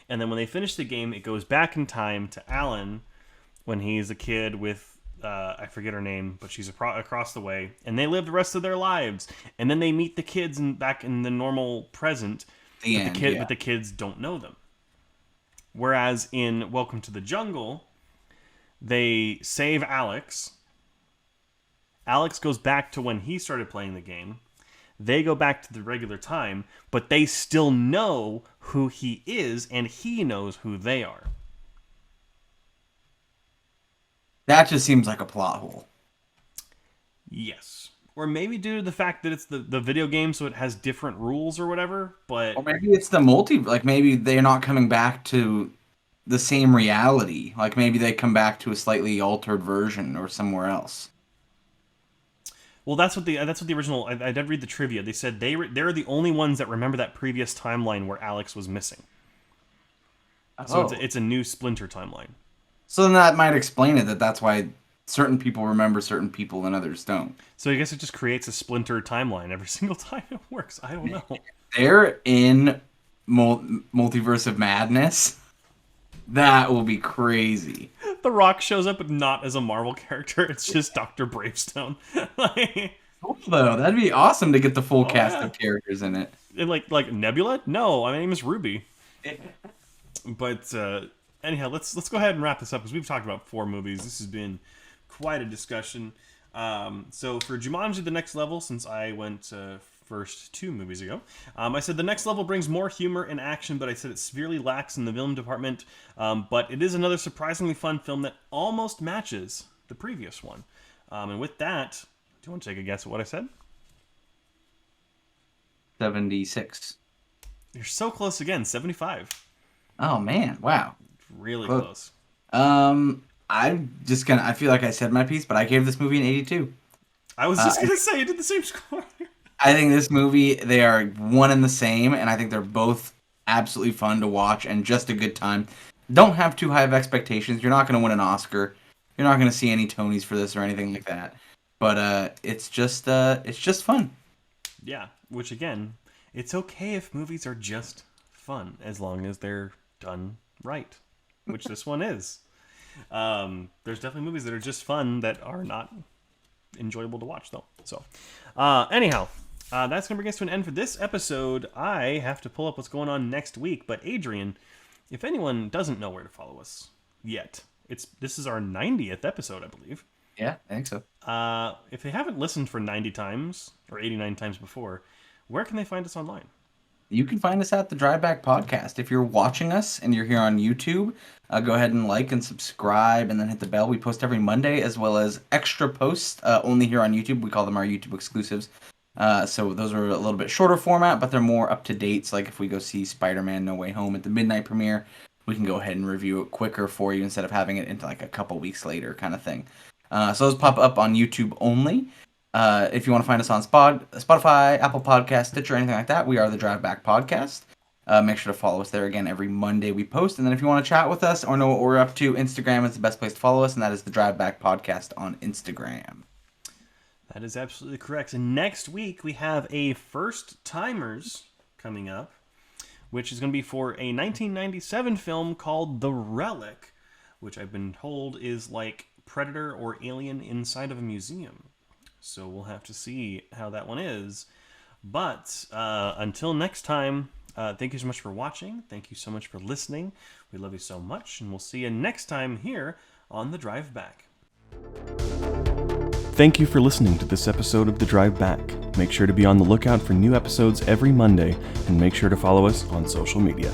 And then when they finish the game, it goes back in time to Alan when he's a kid with I forget her name, but she's across the way, and they live the rest of their lives. And then they meet the kids back in the normal present, The end. Yeah. but the kids don't know them. Whereas in Welcome to the Jungle, they save Alex. Alex goes back to when he started playing the game. They go back to the regular time, but they still know who he is, and he knows who they are. That just seems like a plot hole. Yes. Or maybe due to the fact that it's the video game, so it has different rules or whatever, but Or maybe it's the like maybe they're not coming back to the same reality. Like maybe they come back to a slightly altered version or somewhere else. well, that's what the original. I did read the trivia. They said they're the only ones that remember that previous timeline where Alex was missing. So Oh. it's a new Splinter timeline. So then that might explain it, that's why certain people remember certain people and others don't. So I guess it just creates a Splinter timeline every single time it works. I don't know. They're in Multiverse of Madness. That will be crazy. The Rock shows up, but not as a Marvel character. It's just Doctor Bravestone. like, Cool, though. That'd be awesome to get the full cast yeah. of characters in it. and like Nebula? No, my name is Ruby. But anyhow, let's go ahead and wrap this up because we've talked about 4 movies. This has been quite a discussion. So for Jumanji: The Next Level, since I went first 2 movies ago, I said the next level brings more humor and action, but I said it severely lacks in the villain department. But it is another surprisingly fun film that almost matches the previous one. And with that, do you want to take a guess at what I said? 76. You're so close again, 75. Oh man, wow. Really Close. close. I feel like I said my piece, but I gave this movie an 82. I was just gonna say you did the same score. I think this movie, they are one and the same, and I think they're both absolutely fun to watch and just a good time. Don't have too high of expectations. You're not going to win an Oscar. You're not going to see any Tonys for this or anything like that. But it's just fun. Yeah, which again, it's okay if movies are just fun as long as they're done right, which this one is. There's definitely movies that are just fun that are not enjoyable to watch though. So, anyhow, That's going to bring us to an end for this episode. I have to pull up what's going on next week. But Adrian, if anyone doesn't know where to follow us yet, this is our 90th episode, I believe. Yeah, I think so. If they haven't listened for 90 times or 89 times before, where can they find us online? You can find us at the Drive Back Podcast. If you're watching us and you're here on YouTube, go ahead and like and subscribe and then hit the bell. We post every Monday as well as extra posts only here on YouTube. We call them our YouTube exclusives. So those are a little bit shorter format, but they're more up to date. So like if we go see Spider-Man No Way Home at the midnight premiere, we can go ahead and review it quicker for you instead of having it into like a couple weeks later kind of thing. So those pop up on YouTube only. If you want to find us on Spotify, Apple Podcasts, Stitcher, anything like that, we are the Drive Back Podcast. Make sure to follow us there again every Monday we post. And then if you want to chat with us or know what we're up to, Instagram is the best place to follow us, and that is the Drive Back Podcast on Instagram. That is absolutely correct. And next week we have a First Timers coming up, which is going to be for a 1997 film called The Relic, which I've been told is like Predator or Alien inside of a museum. So we'll have to see how that one is. But until next time, thank you so much for watching. Thank you so much for listening. We love you so much, and we'll see you next time here on The Drive Back. Thank you for listening to this episode of The Drive Back. Make sure to be on the lookout for new episodes every Monday, and make sure to follow us on social media.